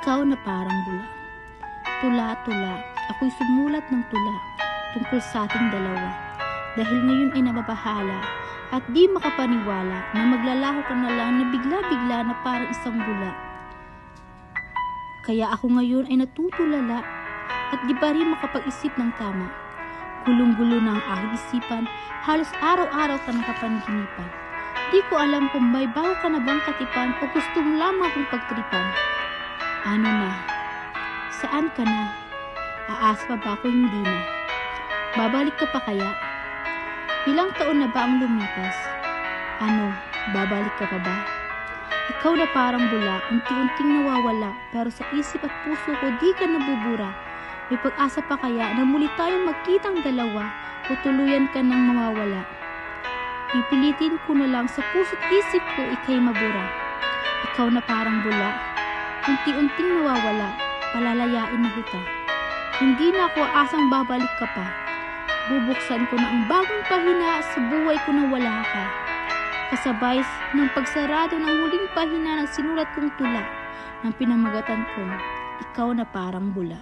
Ikaw na parang bula. Tula-tula, ako'y sumulat ng tula tungkol sa ating dalawa. Dahil ngayon ay nababahala at di makapaniwala na maglalaho ka na lang na bigla-bigla na parang isang bula. Kaya ako ngayon ay natutulala at di pa rin makapag-isip ng tama. Gulong-gulo na ang aking isipan, halos araw-araw ka nakapanaginipan. Di ko alam kung may bago ka na bang katipan o gusto mo lamang akong pagtripan. Ano na? Saan ka na? Aasa pa ba ako hindi na? Babalik ka pa kaya? Ilang taon na ba ang lumipas? Ano, babalik ka pa ba? Ikaw na parang bula, unti-unting nawawala, pero sa isip at puso ko di ka nabubura. May pag-asa pa kaya na muli tayong magkitang dalawa o tuluyan ka nang mawawala? Pipilitin ko na lang sa puso't isip ko ika'y mabura. Ikaw na parang bula, unti-unting nawawala, palalayain na kita. Hindi na ako asang babalik ka pa. Bubuksan ko na ang bagong pahina sa buhay ko na wala ka. Kasabay ng pagsarado ng huling pahina ng sinulat kong tula ng pinamagatan ko, ikaw na parang bula.